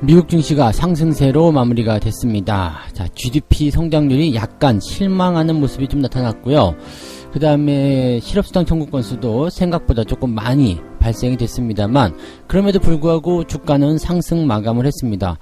미국 증시가 상승세로 마무리가 됐습니다. 자, GDP 성장률이 약간 실망하는 모습이 좀 나타났고요. 그 다음에 실업수당 청구 건수도 생각보다 조금 많이 발생이 됐습니다만, 그럼에도 불구하고 주가는 상승 마감을 했습니다.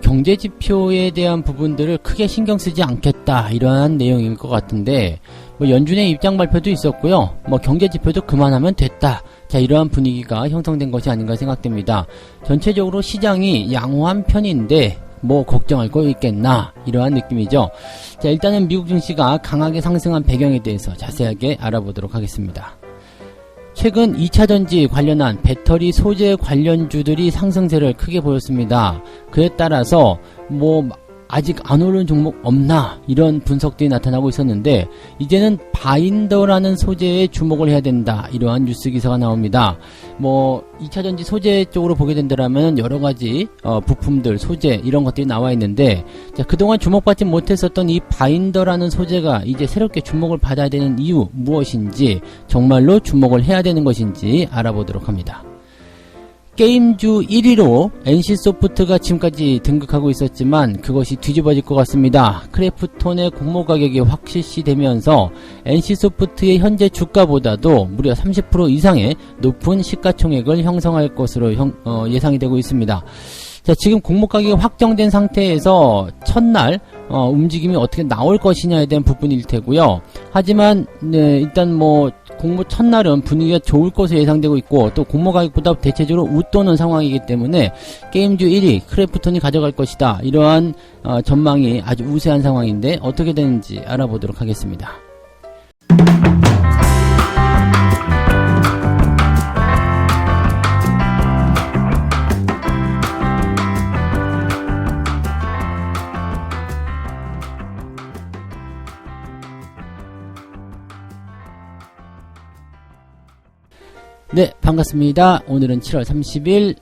경제지표에 대한 부분들을 크게 신경 쓰지 않겠다, 이러한 내용일 것 같은데, 연준의 입장 발표도 있었고요. 경제지표도 그만하면 됐다. 자, 이러한 분위기가 형성된 것이 아닌가 생각됩니다. 전체적으로 시장이 양호한 편인데 걱정할 거 있겠나, 이러한 느낌이죠. 자, 일단은 미국 증시가 강하게 상승한 배경에 대해서 자세하게 알아보도록 하겠습니다. 최근 2차전지 관련한 배터리 소재 관련주들이 상승세를 크게 보였습니다. 그에 따라서 아직 안 오른 종목 없나, 이런 분석들이 나타나고 있었는데, 이제는 바인더라는 소재에 주목을 해야 된다, 이러한 뉴스 기사가 나옵니다. 2차전지 소재 쪽으로 보게 된다면 여러가지 부품들, 소재, 이런 것들이 나와 있는데, 자, 그동안 주목받지 못했었던 이 바인더라는 소재가 이제 새롭게 주목을 받아야 되는 이유 무엇인지, 정말로 주목을 해야 되는 것인지 알아보도록 합니다. 게임주 1위로 NC소프트가 지금까지 등극하고 있었지만 그것이 뒤집어질 것 같습니다. 크래프톤의 공모 가격이 확 실시되면서 NC소프트의 현재 주가보다도 무려 30% 이상의 높은 시가총액을 형성할 것으로 예상이 되고 있습니다. 자, 지금 공모 가격이 확정된 상태에서 첫날 움직임이 어떻게 나올 것이냐에 대한 부분일 테고요. 하지만 일단 공모 첫날은 분위기가 좋을 것으로 예상되고 있고, 또 공모 가격보다 대체적으로 웃도는 상황이기 때문에 게임주 1위 크래프톤이 가져갈 것이다, 이러한 전망이 아주 우세한 상황인데 어떻게 되는지 알아보도록 하겠습니다. 네, 반갑습니다. 오늘은 7월 30일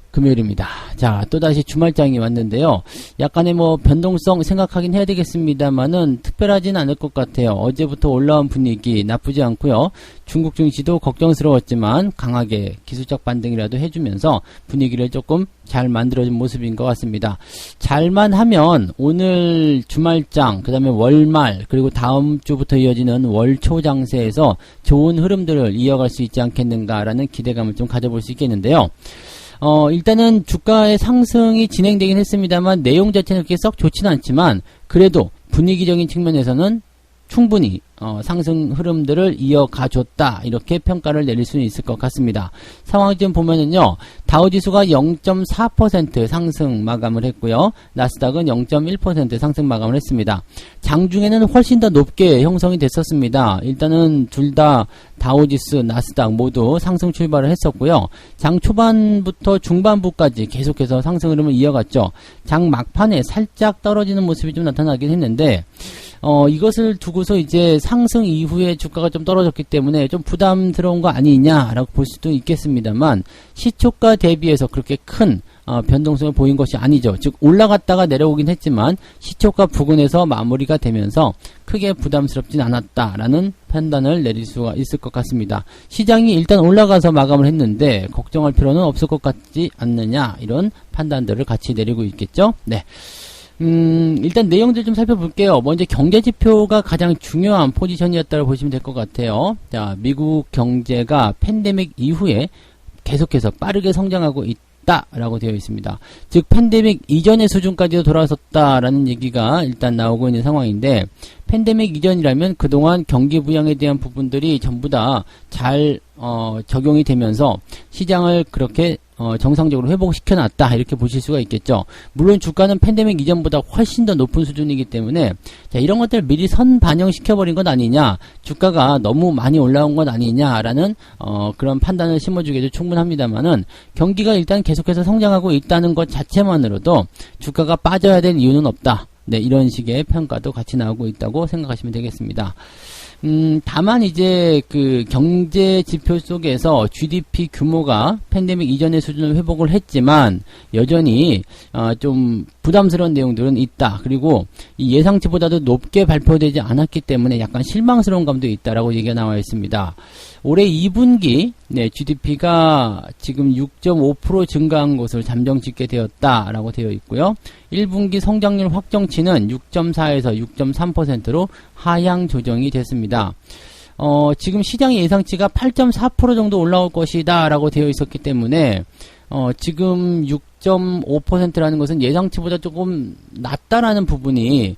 금요일입니다. 자, 또다시 주말장이 왔는데요. 약간의 변동성 생각하긴 해야 되겠습니다만은 특별하진 않을 것 같아요. 어제부터 올라온 분위기 나쁘지 않고요. 중국 증시도 걱정스러웠지만 강하게 기술적 반등이라도 해주면서 분위기를 조금 잘 만들어준 모습인 것 같습니다. 잘만 하면 오늘 주말장, 그 다음에 월말, 그리고 다음 주부터 이어지는 월초 장세에서 좋은 흐름들을 이어갈 수 있지 않겠는가라는 기대감을 좀 가져볼 수 있겠는데요. 일단은 주가의 상승이 진행되긴 했습니다만 내용 자체는 그렇게 썩 좋지는 않지만 그래도 분위기적인 측면에서는 충분히 상승 흐름들을 이어가줬다, 이렇게 평가를 내릴 수는 있을 것 같습니다. 상황 좀 보면은요, 다우지수가 0.4% 상승 마감을 했고요, 나스닥은 0.1% 상승 마감을 했습니다. 장중에는 훨씬 더 높게 형성이 됐었습니다. 일단은 둘 다 다우지수, 나스닥 모두 상승 출발을 했었고요. 장 초반부터 중반부까지 계속해서 상승 흐름을 이어갔죠. 장 막판에 살짝 떨어지는 모습이 좀 나타나긴 했는데, 이것을 두고서 이제 상승 이후에 주가가 좀 떨어졌기 때문에 좀 부담스러운 거 아니냐라고 볼 수도 있겠습니다만, 시초가 대비해서 그렇게 큰 변동성을 보인 것이 아니죠. 즉 올라갔다가 내려오긴 했지만 시초가 부근에서 마무리가 되면서 크게 부담스럽진 않았다라는 판단을 내릴 수가 있을 것 같습니다. 시장이 일단 올라가서 마감을 했는데 걱정할 필요는 없을 것 같지 않느냐, 이런 판단들을 같이 내리고 있겠죠. 네. 일단 내용들 좀 살펴볼게요. 먼저 경제지표가 가장 중요한 포지션이었다고 보시면 될 것 같아요. 자, 미국 경제가 팬데믹 이후에 계속해서 빠르게 성장하고 있다라고 되어 있습니다. 즉 팬데믹 이전의 수준까지도 돌아섰다라는 얘기가 일단 나오고 있는 상황인데, 팬데믹 이전이라면 그동안 경기 부양에 대한 부분들이 전부 다 잘 적용이 되면서 시장을 그렇게 정상적으로 회복시켜놨다, 이렇게 보실 수가 있겠죠. 물론 주가는 팬데믹 이전보다 훨씬 더 높은 수준이기 때문에, 자, 이런 것들을 미리 선반영시켜버린 것 아니냐, 주가가 너무 많이 올라온 것 아니냐라는 그런 판단을 심어주기도 충분합니다만은, 경기가 일단 계속해서 성장하고 있다는 것 자체만으로도 주가가 빠져야 될 이유는 없다. 네, 이런 식의 평가도 같이 나오고 있다고 생각하시면 되겠습니다. 다만 이제 그 경제 지표 속에서 GDP 규모가 팬데믹 이전의 수준을 회복을 했지만 여전히 좀 부담스러운 내용들은 있다. 그리고 이 예상치보다도 높게 발표되지 않았기 때문에 약간 실망스러운 감도 있다라고 얘기가 나와 있습니다. 올해 2분기 GDP가 지금 6.5% 증가한 것을 잠정 짓게 되었다라고 되어 있고요. 1분기 성장률 확정치는 6.4에서 6.3%로 하향 조정이 됐습니다. 지금 시장의 예상치가 8.4% 정도 올라올 것이다 라고 되어 있었기 때문에 지금 6.5%라는 것은 예상치보다 조금 낮다라는 부분이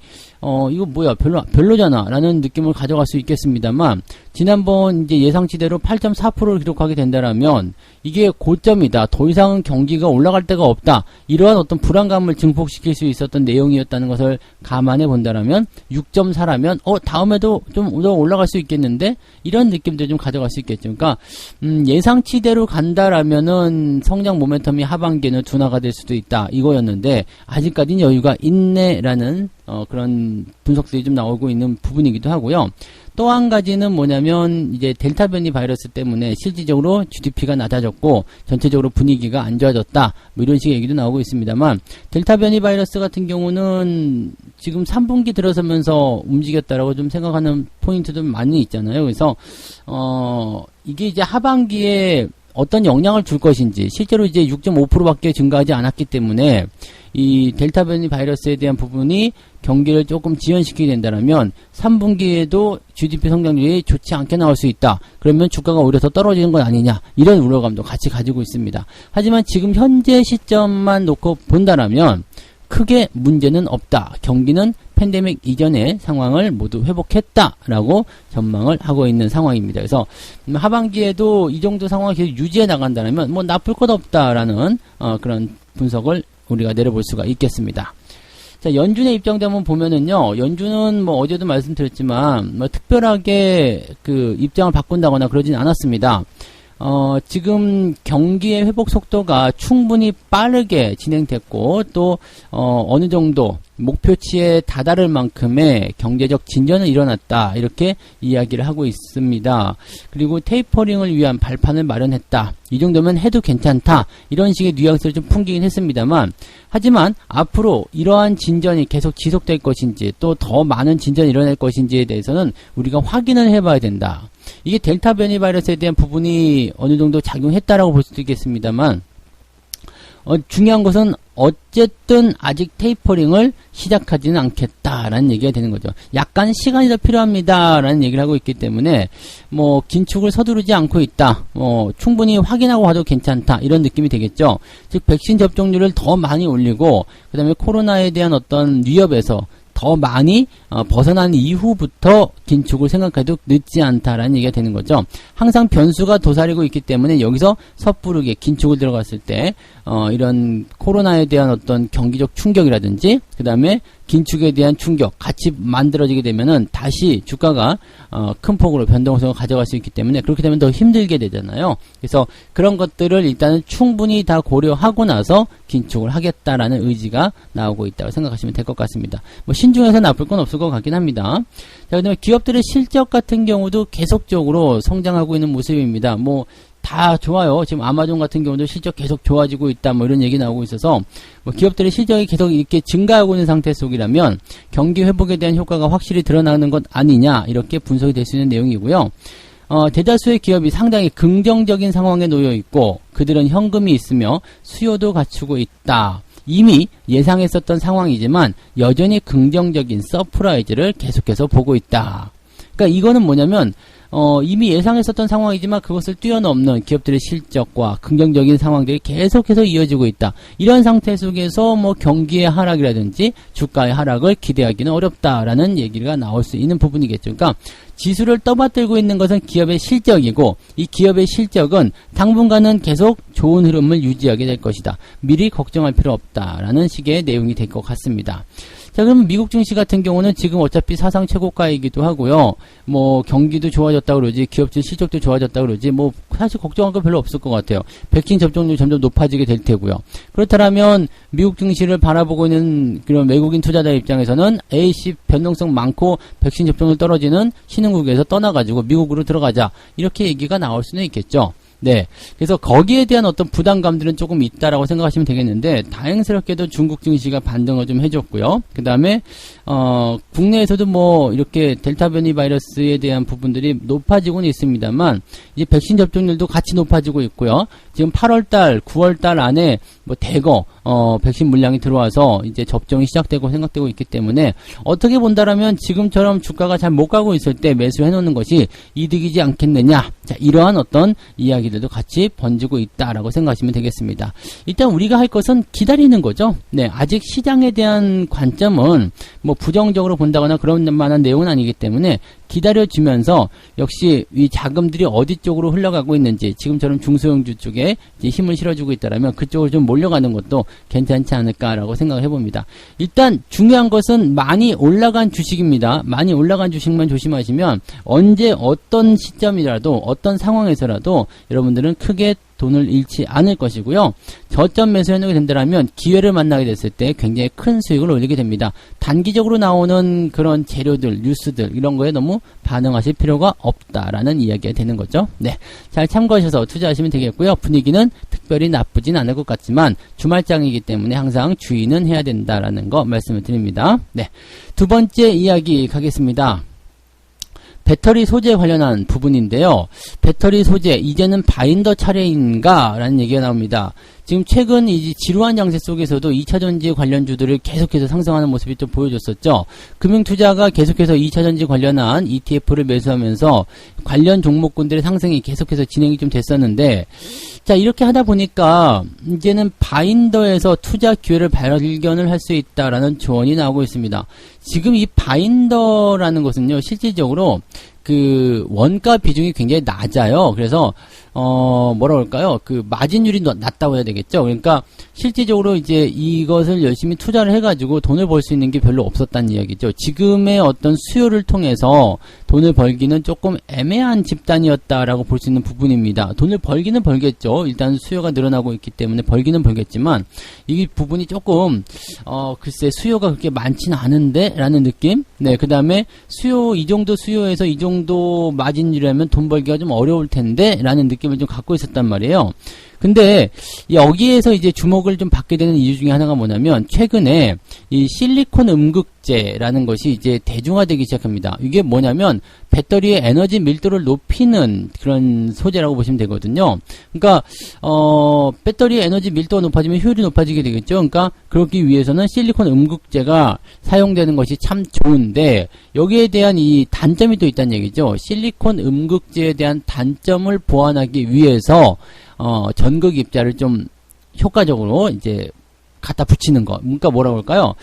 이거 뭐야 별로잖아 라는 느낌을 가져갈 수 있겠습니다만, 지난번 이제 예상치대로 8.4%를 기록하게 된다라면 이게 고점이다, 더 이상은 경기가 올라갈 데가 없다, 이러한 어떤 불안감을 증폭시킬 수 있었던 내용이었다는 것을 감안해 본다라면 6.4라면 다음에도 좀 더 올라갈 수 있겠는데, 이런 느낌도 좀 가져갈 수 있겠죠. 그러니까 예상치대로 간다라면은 성장 모멘텀이 하반기에는 둔화가 될 수도 있다, 이거였는데 아직까지는 여유가 있네라는 그런 분석들이 좀 나오고 있는 부분이기도 하고요. 또 한 가지는 뭐냐면 이제 델타 변이 바이러스 때문에 실질적으로 GDP가 낮아졌고 전체적으로 분위기가 안 좋아졌다, 뭐 이런 식의 얘기도 나오고 있습니다만, 델타 변이 바이러스 같은 경우는 지금 3분기 들어서면서 움직였다라고 좀 생각하는 포인트도 많이 있잖아요. 그래서 이게 이제 하반기에 어떤 영향을 줄 것인지, 실제로 이제 6.5%밖에 증가하지 않았기 때문에 이 델타 변이 바이러스에 대한 부분이 경기를 조금 지연시키게 된다면 3분기에도 GDP 성장률이 좋지 않게 나올 수 있다. 그러면 주가가 오히려 더 떨어지는 건 아니냐, 이런 우려감도 같이 가지고 있습니다. 하지만 지금 현재 시점만 놓고 본다라면 크게 문제는 없다. 경기는 팬데믹 이전의 상황을 모두 회복했다라고 전망을 하고 있는 상황입니다. 그래서 하반기에도 이 정도 상황을 계속 유지해 나간다면 뭐 나쁠 것 없다라는 그런 분석을 우리가 내려볼 수가 있겠습니다. 자, 연준의 입장도 한번 보면은요, 연준은 뭐 어제도 말씀드렸지만 뭐 특별하게 그 입장을 바꾼다거나 그러진 않았습니다. 지금 경기의 회복 속도가 충분히 빠르게 진행됐고, 또 어느 정도 목표치에 다다를 만큼의 경제적 진전은 일어났다, 이렇게 이야기를 하고 있습니다. 그리고 테이퍼링을 위한 발판을 마련했다, 이 정도면 해도 괜찮다, 이런 식의 뉘앙스를 좀 풍기긴 했습니다만, 하지만 앞으로 이러한 진전이 계속 지속될 것인지 또 더 많은 진전이 일어날 것인지에 대해서는 우리가 확인을 해봐야 된다. 이게 델타 변이 바이러스에 대한 부분이 어느 정도 작용했다라고 볼 수도 있겠습니다만, 중요한 것은 어쨌든 아직 테이퍼링을 시작하지는 않겠다라는 얘기가 되는 거죠. 약간 시간이 더 필요합니다라는 얘기를 하고 있기 때문에 뭐 긴축을 서두르지 않고 있다, 충분히 확인하고 가도 괜찮다, 이런 느낌이 되겠죠. 즉 백신 접종률을 더 많이 올리고 그 다음에 코로나에 대한 어떤 위협에서 더 많이 벗어난 이후부터 긴축을 생각해도 늦지 않다라는 얘기가 되는 거죠. 항상 변수가 도사리고 있기 때문에 여기서 섣부르게 긴축을 들어갔을 때 이런 코로나에 대한 어떤 경기적 충격이라든지 그 다음에 긴축에 대한 충격 같이 만들어지게 되면은 다시 주가가 큰 폭으로 변동성을 가져갈 수 있기 때문에, 그렇게 되면 더 힘들게 되잖아요. 그래서 그런 것들을 일단은 충분히 다 고려하고 나서 긴축을 하겠다라는 의지가 나오고 있다고 생각하시면 될 것 같습니다. 뭐 신중해서 나쁠 건 없을 것 같긴 합니다. 자, 그다음에 기업들의 실적 같은 경우도 계속적으로 성장하고 있는 모습입니다. 뭐 다 좋아요. 지금 아마존 같은 경우도 실적 계속 좋아지고 있다, 뭐 이런 얘기 나오고 있어서 뭐 기업들의 실적이 계속 이렇게 증가하고 있는 상태 속이라면 경기 회복에 대한 효과가 확실히 드러나는 것 아니냐, 이렇게 분석이 될 수 있는 내용이고요. 대다수의 기업이 상당히 긍정적인 상황에 놓여 있고 그들은 현금이 있으며 수요도 갖추고 있다. 이미 예상했었던 상황이지만 여전히 긍정적인 서프라이즈를 계속해서 보고 있다. 그러니까 이거는 뭐냐면 이미 예상했었던 상황이지만 그것을 뛰어넘는 기업들의 실적과 긍정적인 상황들이 계속해서 이어지고 있다. 이런 상태 속에서 뭐 경기의 하락이라든지 주가의 하락을 기대하기는 어렵다라는 얘기가 나올 수 있는 부분이겠죠. 그러니까 지수를 떠받들고 있는 것은 기업의 실적이고 이 기업의 실적은 당분간은 계속 좋은 흐름을 유지하게 될 것이다. 미리 걱정할 필요 없다라는 식의 내용이 될 것 같습니다. 자, 그럼 미국 증시 같은 경우는 지금 어차피 사상 최고가이기도 하고요. 뭐 경기도 좋아졌다 그러지, 기업들 실적도 좋아졌다 그러지, 뭐 사실 걱정할 거 별로 없을 것 같아요. 백신 접종률이 점점 높아지게 될 테고요. 그렇다면 미국 증시를 바라보고 있는 그런 외국인 투자자 입장에서는 A씨 변동성 많고 백신 접종률 떨어지는 신흥국에서 떠나가지고 미국으로 들어가자, 이렇게 얘기가 나올 수는 있겠죠. 네. 그래서 거기에 대한 어떤 부담감들은 조금 있다라고 생각하시면 되겠는데, 다행스럽게도 중국 증시가 반등을 좀 해줬고요. 그 다음에, 국내에서도 뭐, 이렇게 델타 변이 바이러스에 대한 부분들이 높아지고는 있습니다만, 이제 백신 접종률도 같이 높아지고 있고요. 지금 8월달, 9월달 안에 뭐 대거, 백신 물량이 들어와서 이제 접종이 시작되고 생각되고 있기 때문에, 어떻게 본다라면 지금처럼 주가가 잘 못 가고 있을 때 매수해 놓는 것이 이득이지 않겠느냐. 자, 이러한 어떤 이야기들도 같이 번지고 있다라고 생각하시면 되겠습니다. 일단 우리가 할 것은 기다리는 거죠. 네, 아직 시장에 대한 관점은 뭐 부정적으로 본다거나 그런 만한 내용은 아니기 때문에 기다려주면서 역시 이 자금들이 어디 쪽으로 흘러가고 있는지, 지금처럼 중소형주 쪽에 이제 힘을 실어주고 있다라면 그쪽으로 좀 몰려가는 것도 괜찮지 않을까라고 생각을 해봅니다. 일단 중요한 것은 많이 올라간 주식입니다. 많이 올라간 주식만 조심하시면 언제 어떤 시점이라도 어떤 상황에서라도 여러분들은 크게 돈을 잃지 않을 것이고요. 저점 매수해놓게 된다면 기회를 만나게 됐을 때 굉장히 큰 수익을 올리게 됩니다. 단기적으로 나오는 그런 재료들, 뉴스들 이런 거에 너무 반응하실 필요가 없다라는 이야기가 되는 거죠. 네, 잘 참고하셔서 투자하시면 되겠고요. 분위기는 특별히 나쁘진 않을 것 같지만 주말장이기 때문에 항상 주의는 해야 된다라는 거 말씀을 드립니다. 네, 두 번째 이야기 가겠습니다. 배터리 소재 관련한 부분인데요. 배터리 소재, 이제는 바인더 차례인가? 라는 얘기가 나옵니다. 지금 최근 이 지루한 장세 속에서도 2차전지 관련주들을 계속해서 상승하는 모습이 좀 보여줬었죠. 금융투자가 계속해서 2차전지 관련한 ETF를 매수하면서 관련 종목군들의 상승이 계속해서 진행이 좀 됐었는데, 자, 이렇게 하다 보니까 이제는 바인더에서 투자 기회를 발견을 할 수 있다라는 조언이 나오고 있습니다. 지금 이 바인더라는 것은요, 실질적으로 그 원가 비중이 굉장히 낮아요. 그래서 뭐라 그럴까요? 그 마진율이 낮다고 해야 되겠죠. 그러니까 실질적으로 이제 이것을 열심히 투자를 해가지고 돈을 벌 수 있는 게 별로 없었다는 이야기죠. 지금의 어떤 수요를 통해서 돈을 벌기는 조금 애매한 집단이었다라고 볼 수 있는 부분입니다. 돈을 벌기는 벌겠죠. 일단 수요가 늘어나고 있기 때문에 벌기는 벌겠지만 이 부분이 조금 글쎄 수요가 그렇게 많지는 않은데 라는 느낌. 네, 그 다음에 수요, 이 정도 수요에서 이 정도 마진율이라면 돈 벌기가 좀 어려울 텐데 라는 느낌을 좀 갖고 있었단 말이에요. 근데 여기에서 이제 주목을 좀 받게 되는 이유 중에 하나가 뭐냐면, 최근에 이 실리콘 음극재라는 것이 이제 대중화되기 시작합니다. 이게 뭐냐면 배터리의 에너지 밀도를 높이는 그런 소재라고 보시면 되거든요. 그러니까 배터리의 에너지 밀도가 높아지면 효율이 높아지게 되겠죠. 그러니까 그렇기 위해서는 실리콘 음극재가 사용되는 것이 참 좋은데, 여기에 대한 이 단점이 또 있다는 얘기죠. 실리콘 음극재에 대한 단점을 보완하기 위해서 전극 입자를 좀 효과적으로 이제 갖다 붙이는 거. 그러니까 뭐라고 할까요?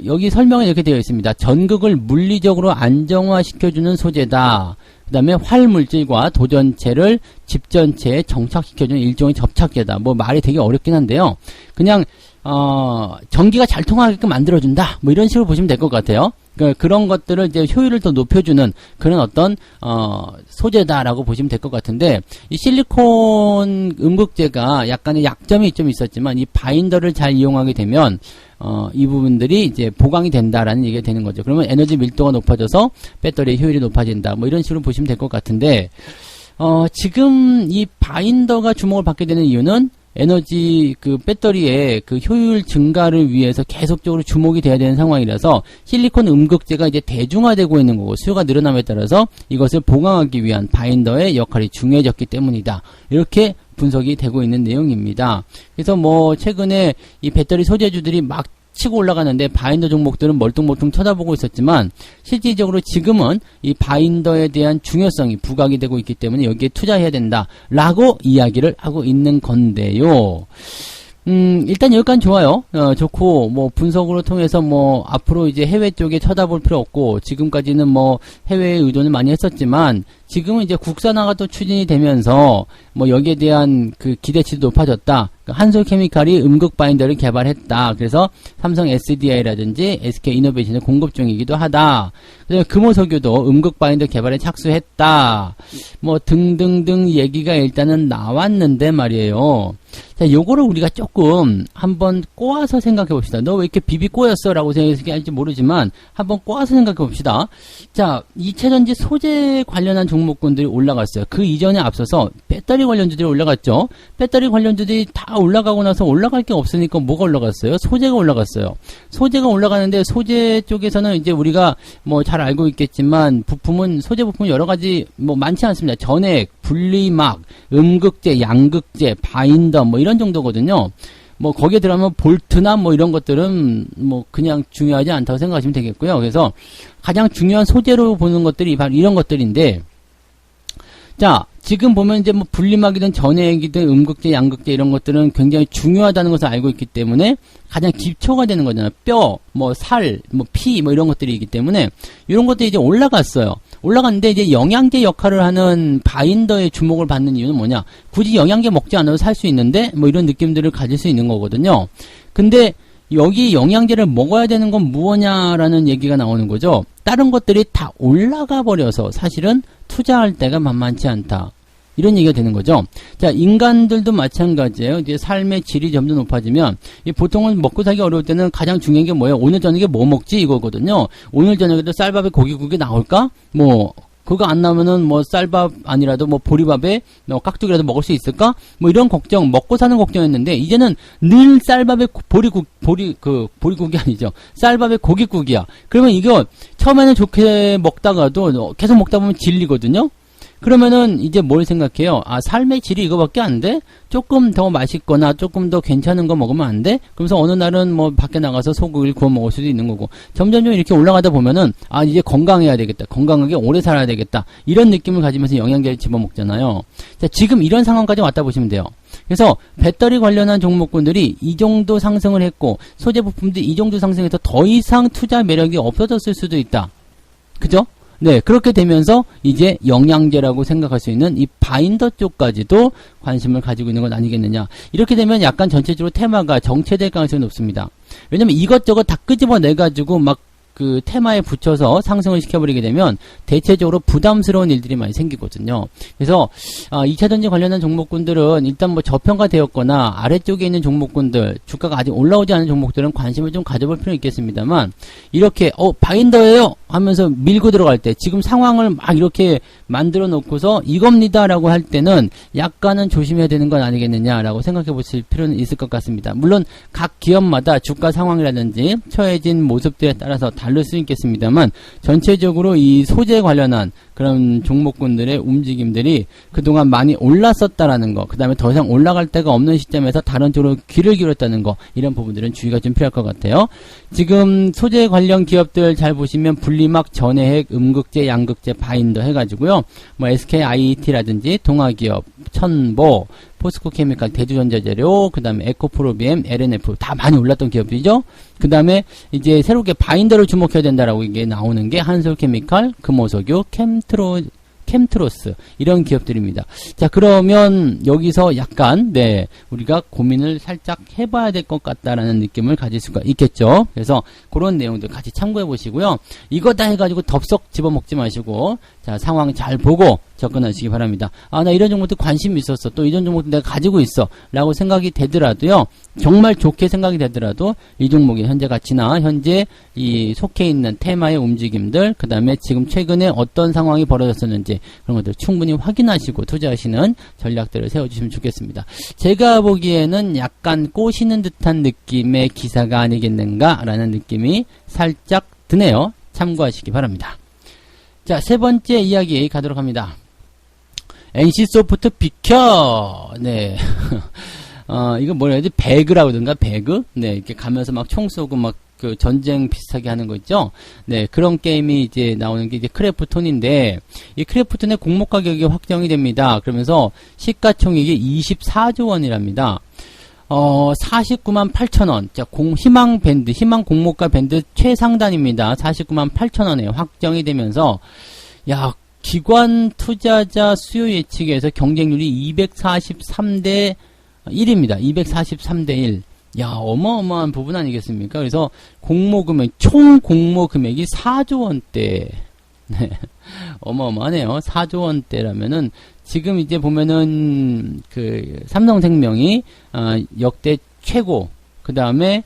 여기 설명에 이렇게 되어 있습니다. 전극을 물리적으로 안정화시켜주는 소재다. 그 다음에 활물질과 도전체를 집전체에 정착시켜주는 일종의 접착제다. 뭐 말이 되게 어렵긴 한데요. 그냥 전기가 잘 통하게끔 만들어준다. 뭐 이런 식으로 보시면 될 것 같아요. 그런 것들을 이제 효율을 더 높여주는 그런 어떤 소재다라고 보시면 될 것 같은데, 이 실리콘 음극재가 약간의 약점이 좀 있었지만 이 바인더를 잘 이용하게 되면 이 부분들이 이제 보강이 된다라는 얘기가 되는 거죠. 그러면 에너지 밀도가 높아져서 배터리의 효율이 높아진다. 뭐 이런 식으로 보시면 될 것 같은데, 지금 이 바인더가 주목을 받게 되는 이유는 에너지 배터리의 효율 증가를 위해서 계속적으로 주목이 돼야 되는 상황이라서 실리콘 음극재가 이제 대중화되고 있는 거고, 수요가 늘어남에 따라서 이것을 보강하기 위한 바인더의 역할이 중요해졌기 때문이다. 이렇게 분석이 되고 있는 내용입니다. 그래서 뭐 최근에 이 배터리 소재주들이 막 치고 올라가는데 바인더 종목들은 멀뚱멀뚱 쳐다보고 있었지만, 실질적으로 지금은 이 바인더에 대한 중요성이 부각이 되고 있기 때문에 여기에 투자해야 된다라고 이야기를 하고 있는 건데요. 일단 여기까지 좋아요. 좋고, 뭐, 분석으로 통해서 뭐, 앞으로 이제 해외 쪽에 쳐다볼 필요 없고, 지금까지는 뭐, 해외에 의존을 많이 했었지만, 지금은 이제 국산화가 또 추진이 되면서, 뭐, 여기에 대한 기대치도 높아졌다. 한솔케미칼이 음극 바인더를 개발했다. 그래서 삼성 SDI라든지 SK 이노베이션을 공급 중이기도 하다. 그다음에 금호석유도 음극 바인더 개발에 착수했다. 뭐, 등등등 얘기가 일단은 나왔는데 말이에요. 자, 요거를 우리가 조금 한번 꼬아서 생각해 봅시다. 너 왜 이렇게 비비 꼬였어? 라고 생각할지 모르지만 한번 꼬아서 생각해 봅시다. 자, 2차전지 소재 관련한 종목 종목군들이 올라갔어요. 그 이전에 앞서서 배터리 관련주들이 올라갔죠. 배터리 관련주들이 다 올라가고 나서 올라갈 게 없으니까 뭐가 올라갔어요? 소재가 올라갔어요. 소재가 올라가는데 소재 쪽에서는 이제 우리가 뭐 잘 알고 있겠지만 부품은 소재 부품은 여러 가지 뭐 많지 않습니다. 전액, 분리막, 음극재, 양극재, 바인더 뭐 이런 정도거든요. 뭐 거기에 들어가면 볼트나 뭐 이런 것들은 뭐 그냥 중요하지 않다고 생각하시면 되겠고요. 그래서 가장 중요한 소재로 보는 것들이 바로 이런 것들인데, 자 지금 보면 이제 뭐 분리막이든 전해액이든 음극재, 양극재 이런 것들은 굉장히 중요하다는 것을 알고 있기 때문에 가장 기초가 되는 거잖아요. 뼈, 뭐 살, 뭐 피, 뭐 이런 것들이기 때문에 이런 것들이 이제 올라갔어요. 올라갔는데 이제 영양제 역할을 하는 바인더에 주목을 받는 이유는 뭐냐? 굳이 영양제 먹지 않아도 살 수 있는데 뭐 이런 느낌들을 가질 수 있는 거거든요. 근데 여기 영양제를 먹어야 되는 건 무엇냐라는 얘기가 나오는 거죠. 다른 것들이 다 올라가 버려서 사실은 투자할 때가 만만치 않다. 이런 얘기가 되는 거죠. 자, 인간들도 마찬가지예요. 이제 삶의 질이 점점 높아지면, 보통은 먹고 살기 어려울 때는 가장 중요한 게 뭐예요? 오늘 저녁에 뭐 먹지? 이거거든요. 오늘 저녁에도 쌀밥에 고기국이 나올까? 뭐, 그거 안 나오면은 뭐 쌀밥 아니라도 뭐 보리밥에 깍두기라도 먹을 수 있을까? 뭐 이런 걱정, 먹고 사는 걱정이었는데, 이제는 늘 쌀밥에 보리국이 아니죠. 쌀밥에 고기국이야. 그러면 이거 처음에는 좋게 먹다가도 계속 먹다 보면 질리거든요. 그러면은 이제 뭘 생각해요? 아, 삶의 질이 이거밖에 안 돼? 조금 더 맛있거나 조금 더 괜찮은 거 먹으면 안 돼? 그러면서 어느 날은 뭐 밖에 나가서 소고기를 구워 먹을 수도 있는 거고, 점점점 이렇게 올라가다 보면은 아, 이제 건강해야 되겠다. 건강하게 오래 살아야 되겠다. 이런 느낌을 가지면서 영양제를 집어먹잖아요. 자, 지금 이런 상황까지 왔다 보시면 돼요. 그래서 배터리 관련한 종목군들이 이 정도 상승을 했고, 소재 부품들이 이 정도 상승해서 더 이상 투자 매력이 없어졌을 수도 있다. 그죠? 네, 그렇게 되면서 이제 영양제라고 생각할 수 있는 이 바인더 쪽까지도 관심을 가지고 있는 건 아니겠느냐. 이렇게 되면 약간 전체적으로 테마가 정체될 가능성이 높습니다. 왜냐면 이것저것 다 끄집어내가지고 막 그 테마에 붙여서 상승을 시켜버리게 되면 대체적으로 부담스러운 일들이 많이 생기거든요. 그래서 2차전지 관련한 종목군들은 일단 뭐 저평가되었거나 아래쪽에 있는 종목군들, 주가가 아직 올라오지 않은 종목들은 관심을 좀 가져볼 필요는 있겠습니다만, 이렇게 바인더예요 하면서 밀고 들어갈 때 지금 상황을 막 이렇게 만들어 놓고서 이겁니다라고 할 때는 약간은 조심해야 되는 건 아니겠느냐라고 생각해 보실 필요는 있을 것 같습니다. 물론 각 기업마다 주가 상황이라든지 처해진 모습들에 따라서 다를 수 있겠습니다만, 전체적으로 이 소재 관련한 그런 종목군들의 움직임들이 그동안 많이 올랐었다라는 거, 그 다음에 더 이상 올라갈 데가 없는 시점에서 다른 쪽으로 귀를 기울였다는 거, 이런 부분들은 주의가 좀 필요할 것 같아요. 지금 소재 관련 기업들 잘 보시면 분리막, 전해핵, 음극재, 양극재, 바인더 해가지고요. 뭐 SKIT라든지 동아기업, 천보, 포스코케미칼, 대주전자재료, 그 다음에 에코프로비엠, LNF 다 많이 올랐던 기업들이죠. 그 다음에 이제 새롭게 바인더를 주목해야 된다라고 이게 나오는 게 한솔케미칼, 금호석유, 캠트로스 이런 기업들입니다. 자, 그러면 여기서 약간 우리가 고민을 살짝 해봐야 될 것 같다라는 느낌을 가질 수가 있겠죠. 그래서 그런 내용들 같이 참고해 보시고요. 이거 다 해가지고 덥석 집어먹지 마시고, 자, 상황 잘 보고 접근하시기 바랍니다. 아, 나 이런 종목도 관심이 있었어. 또 이런 종목도 내가 가지고 있어. 라고 생각이 되더라도요. 정말 좋게 생각이 되더라도 이 종목의 현재 가치나 현재 이 속해 있는 테마의 움직임들, 그 다음에 지금 최근에 어떤 상황이 벌어졌었는지 그런 것들 충분히 확인하시고 투자하시는 전략들을 세워주시면 좋겠습니다. 제가 보기에는 약간 꼬시는 듯한 느낌의 기사가 아니겠는가라는 느낌이 살짝 드네요. 참고하시기 바랍니다. 자, 세 번째 이야기 가도록 합니다. NC소프트 비켜! 네. 이거 뭐라 해야 되지? 배그라고 하던가? 배그? 네, 이렇게 가면서 막 총 쏘고 막 그 전쟁 비슷하게 하는 거 있죠? 네, 그런 게임이 이제 나오는 게 이제 크래프톤인데, 이 크래프톤의 공모 가격이 확정이 됩니다. 그러면서 시가총액이 24조 원이랍니다. 49만 8천원. 자, 희망 밴드, 희망 공모가 밴드 최상단입니다. 49만 8천원에 확정이 되면서, 야, 기관 투자자 수요 예측에서 경쟁률이 243대 1입니다. 243대 1. 야, 어마어마한 부분 아니겠습니까? 그래서 총 공모 금액이 4조 원대. 네. 어마어마하네요. 4조 원대라면은, 지금 이제 보면은, 삼성생명이, 역대 최고, 그 다음에,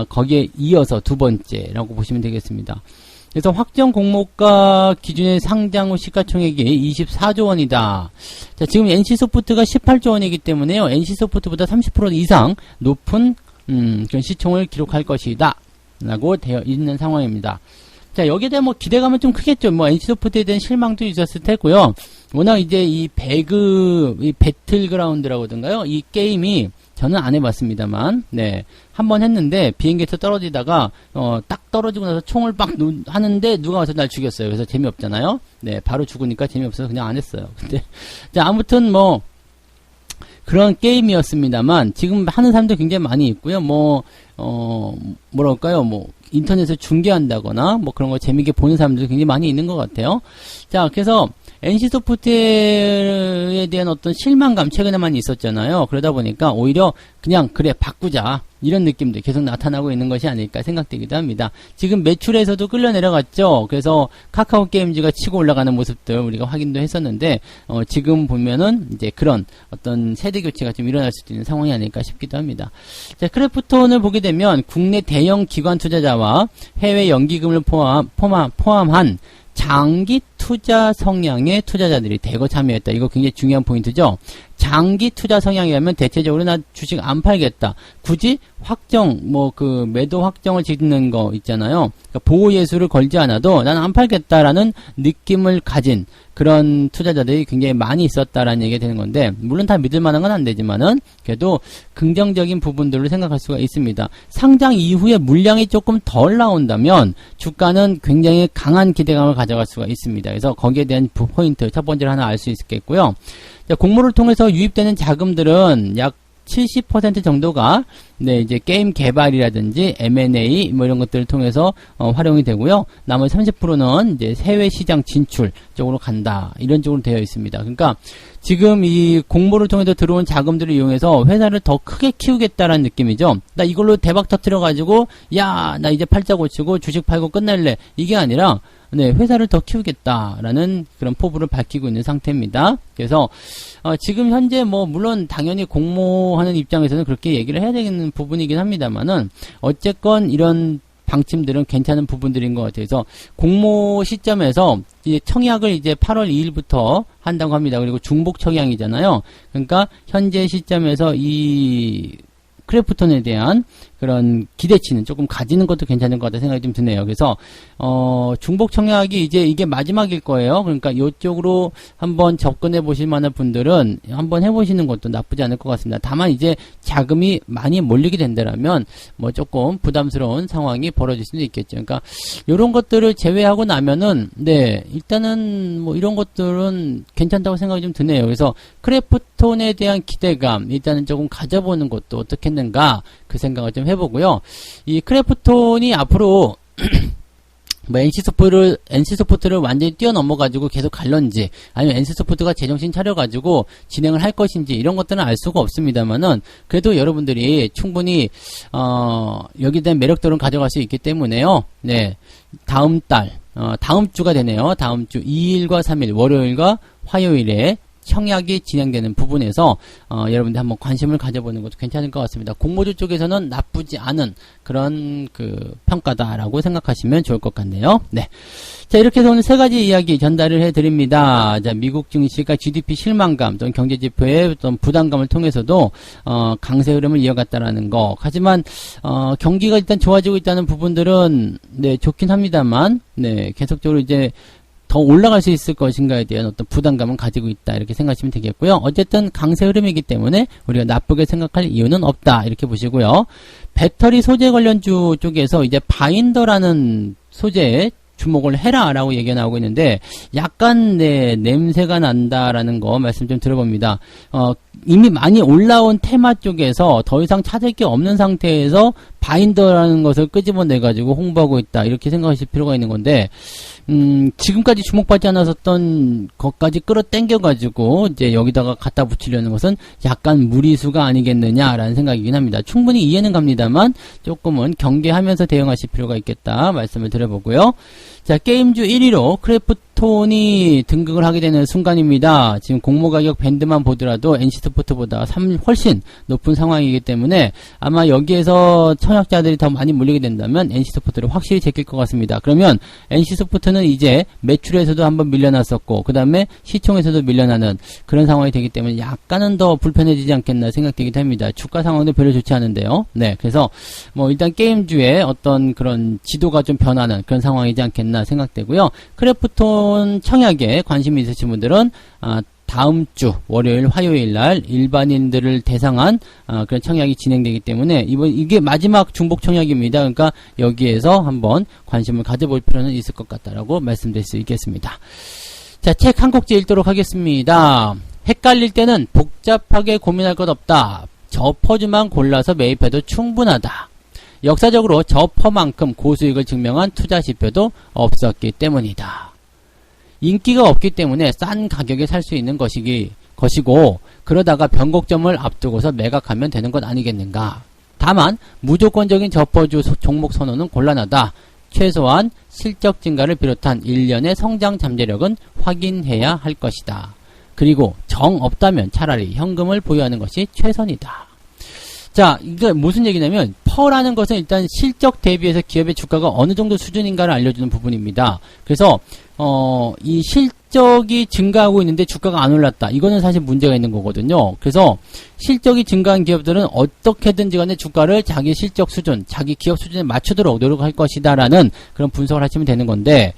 거기에 이어서 두 번째라고 보시면 되겠습니다. 그래서 확정 공모가 기준의 상장 후 시가총액이 24조 원이다. 자, 지금 NC소프트가 18조 원이기 때문에요. NC소프트보다 30% 이상 높은 그런 시총을 기록할 것이다 라고 되어 있는 상황입니다. 자, 여기에 대한 뭐 기대감은 좀 크겠죠. 뭐 NC소프트에 대한 실망도 있었을 테고요. 워낙 이제 이 배그, 이 배틀그라운드라고 하던가요? 이 게임이 저는 안 해봤습니다만, 네. 한번 했는데, 비행기에서 떨어지다가, 딱 떨어지고 나서 총을 빡 하는데, 누가 와서 날 죽였어요. 그래서 재미없잖아요? 네. 바로 죽으니까 재미없어서 그냥 안 했어요. 근데, 자, 아무튼 뭐, 그런 게임이었습니다만, 지금 하는 사람도 굉장히 많이 있고요. 뭐, 뭐랄까요. 뭐, 인터넷을 중계한다거나, 뭐 그런 거 재미있게 보는 사람들도 굉장히 많이 있는 것 같아요. 자, 그래서, NC소프트에 대한 어떤 실망감 최근에 많이 있었잖아요. 그러다 보니까 오히려 그냥 그래 바꾸자 이런 느낌도 계속 나타나고 있는 것이 아닐까 생각되기도 합니다. 지금 매출에서도 끌려 내려갔죠. 그래서 카카오 게임즈가 치고 올라가는 모습들 우리가 확인도 했었는데 지금 보면은 이제 그런 어떤 세대 교체가 좀 일어날 수도 있는 상황이 아닐까 싶기도 합니다. 자, 크래프톤을 보게 되면 국내 대형 기관 투자자와 해외 연기금을 포함한 장기 투자 성향의 투자자들이 대거 참여했다. 이거 굉장히 중요한 포인트죠. 장기 투자 성향이라면 대체적으로 나 주식 안 팔겠다. 굳이 확정, 뭐 그 매도 확정을 짓는 거 있잖아요. 그러니까 보호 예수를 걸지 않아도 나는 안 팔겠다라는 느낌을 가진 그런 투자자들이 굉장히 많이 있었다라는 얘기가 되는 건데, 물론 다 믿을 만한 건 안 되지만은 그래도 긍정적인 부분들을 생각할 수가 있습니다. 상장 이후에 물량이 조금 덜 나온다면 주가는 굉장히 강한 기대감을 가져갈 수가 있습니다. 그래서 거기에 대한 포인트 첫 번째로 하나 알 수 있겠고요. 자, 공모를 통해서 유입되는 자금들은 약 70% 정도가 네, 이제 게임 개발이라든지 M&A 뭐 이런 것들을 통해서 활용이 되고요. 나머지 30%는 이제 해외 시장 진출 쪽으로 간다. 이런 쪽으로 되어 있습니다. 그러니까 지금 이 공모를 통해서 들어온 자금들을 이용해서 회사를 더 크게 키우겠다라는 느낌이죠. 나 이걸로 대박 터뜨려 가지고 야, 나 이제 팔자 고치고 주식 팔고 끝낼래. 이게 아니라 네, 회사를 더 키우겠다라는 그런 포부를 밝히고 있는 상태입니다. 그래서 지금 현재 뭐 물론 당연히 공모하는 입장에서는 그렇게 얘기를 해야 되는 부분이긴 합니다만은 어쨌건 이런 방침들은 괜찮은 부분들인 것 같아요. 그래서 공모 시점에서 이제 청약을 이제 8월 2일부터 한다고 합니다. 그리고 중복 청약이잖아요. 그러니까 현재 시점에서 이 크래프톤에 대한 그런 기대치는 조금 가지는 것도 괜찮은 것 같다 생각이 좀 드네요. 그래서 중복 청약이 이제 이게 마지막일 거예요. 그러니까 이쪽으로 한번 접근해 보실 만한 분들은 한번 해보시는 것도 나쁘지 않을 것 같습니다. 다만 이제 자금이 많이 몰리게 된다라면 뭐 조금 부담스러운 상황이 벌어질 수도 있겠죠. 그러니까 이런 것들을 제외하고 나면은 네, 일단은 뭐 이런 것들은 괜찮다고 생각이 좀 드네요. 그래서 크래프톤에 대한 기대감 일단은 조금 가져보는 것도 어떻겠는가 그 생각을 좀 해보고요. 이 크래프톤이 앞으로 뭐 NC소프트를 완전히 뛰어넘어가지고 계속 갈런지, 아니면 NC소프트가 제정신 차려가지고 진행을 할 것인지, 이런 것들은 알 수가 없습니다만은, 그래도 여러분들이 충분히, 여기에 대한 매력들은 가져갈 수 있기 때문에요. 네. 다음 주가 되네요. 다음 주 2일과 3일, 월요일과 화요일에 청약이 진행되는 부분에서 여러분들 한번 관심을 가져보는 것도 괜찮을 것 같습니다. 공모주 쪽에서는 나쁘지 않은 그런 그 평가다라고 생각하시면 좋을 것 같네요. 네. 자, 이렇게 해서 오늘 세 가지 이야기 전달을 해드립니다. 자, 미국 증시가 GDP 실망감 또는 경제지표의 어떤 부담감을 통해서도 강세 흐름을 이어갔다라는 거. 하지만 경기가 일단 좋아지고 있다는 부분들은 네, 좋긴 합니다만 네, 계속적으로 이제 더 올라갈 수 있을 것인가에 대한 어떤 부담감은 가지고 있다 이렇게 생각하시면 되겠고요. 어쨌든 강세 흐름이기 때문에 우리가 나쁘게 생각할 이유는 없다 이렇게 보시고요. 배터리 소재 관련주 쪽에서 이제 바인더라는 소재에 주목을 해라 라고 얘기가 나오고 있는데 약간 네, 냄새가 난다라는 거 말씀 좀 들어봅니다. 이미 많이 올라온 테마 쪽에서 더 이상 찾을 게 없는 상태에서 바인더라는 것을 끄집어내 가지고 홍보하고 있다 이렇게 생각하실 필요가 있는 건데 지금까지 주목받지 않았었던 것까지 끌어당겨 가지고 이제 여기다가 갖다 붙이려는 것은 약간 무리수가 아니겠느냐라는 생각이긴 합니다. 충분히 이해는 갑니다만 조금은 경계하면서 대응하실 필요가 있겠다 말씀을 드려보고요. 자, 게임주 1위로 크래프톤 크래프톤이 등극을 하게 되는 순간입니다. 지금 공모 가격 밴드만 보더라도 NC스포츠보다 훨씬 높은 상황이기 때문에 아마 여기에서 청약자들이 더 많이 몰리게 된다면 NC스포츠를 확실히 제낄 것 같습니다. 그러면 NC스포츠는 이제 매출에서도 한번 밀려났었고 그 다음에 시총에서도 밀려나는 그런 상황이 되기 때문에 약간은 더 불편해지지 않겠나 생각되기도 합니다. 주가 상황도 별로 좋지 않은데요. 네, 그래서 뭐 일단 게임주의 어떤 그런 지도가 좀 변하는 그런 상황이지 않겠나 생각되고요. 크래프톤 청약에 관심이 있으신 분들은 다음 주 월요일, 화요일 날 일반인들을 대상한 그런 청약이 진행되기 때문에 이게 마지막 중복 청약입니다. 그러니까 여기에서 한번 관심을 가져볼 필요는 있을 것 같다라고 말씀드릴 수 있겠습니다. 자, 책 한 꼭지 읽도록 하겠습니다. 헷갈릴 때는 복잡하게 고민할 것 없다. 저 퍼즈만 골라서 매입해도 충분하다. 역사적으로 저 퍼만큼 고수익을 증명한 투자 지표도 없었기 때문이다. 인기가 없기 때문에 싼 가격에 살 수 있는 것이고 그러다가 변곡점을 앞두고서 매각하면 되는 것 아니겠는가. 다만 무조건적인 저퍼주 종목 선호는 곤란하다. 최소한 실적 증가를 비롯한 1년의 성장 잠재력은 확인해야 할 것이다. 그리고 정 없다면 차라리 현금을 보유하는 것이 최선이다. 자, 이게 무슨 얘기냐면 퍼라는 것은 일단 실적 대비해서 기업의 주가가 어느 정도 수준인가를 알려주는 부분입니다. 그래서 이 실적이 증가하고 있는데 주가가 안 올랐다. 이거는 사실 문제가 있는 거거든요. 그래서 실적이 증가한 기업들은 어떻게든지 간에 주가를 자기 실적 수준, 자기 기업 수준에 맞추도록 노력할 것이다라는 그런 분석을 하시면 되는 건데,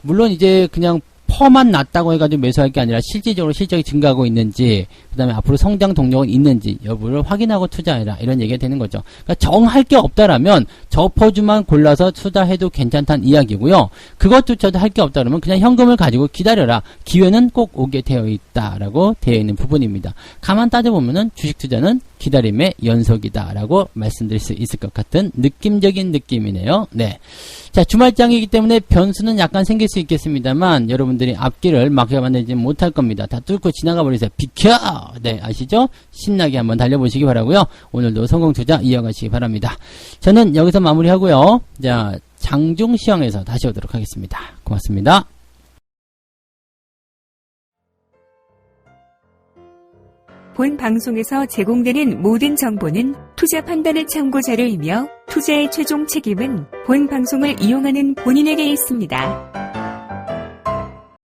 물론 이제 그냥 퍼만 낮다고 해가지고 매수할 게 아니라 실질적으로 실적이 증가하고 있는지, 그 다음에 앞으로 성장 동력은 있는지 여부를 확인하고 투자해라, 이런 얘기가 되는 거죠. 그러니까 정할 게 없다라면 저 퍼주만 골라서 투자해도 괜찮다는 이야기고요. 그것조차도 할 게 없다라면 그냥 현금을 가지고 기다려라. 기회는 꼭 오게 되어 있다라고 되어 있는 부분입니다. 가만 따져보면은 주식 투자는 기다림의 연속이다라고 말씀드릴 수 있을 것 같은 느낌적인 느낌이네요. 네. 자, 주말장이기 때문에 변수는 약간 생길 수 있겠습니다만 여러분들이 앞길을 막혀 만들지 못할 겁니다. 다 뚫고 지나가 버리세요. 비켜! 네, 아시죠? 신나게 한번 달려보시기 바라고요. 오늘도 성공투자 이어가시기 바랍니다. 저는 여기서 마무리하고요. 자, 장중시황에서 다시 오도록 하겠습니다. 고맙습니다. 본 방송에서 제공되는 모든 정보는 투자 판단의 참고 자료이며 투자의 최종 책임은 본 방송을 이용하는 본인에게 있습니다.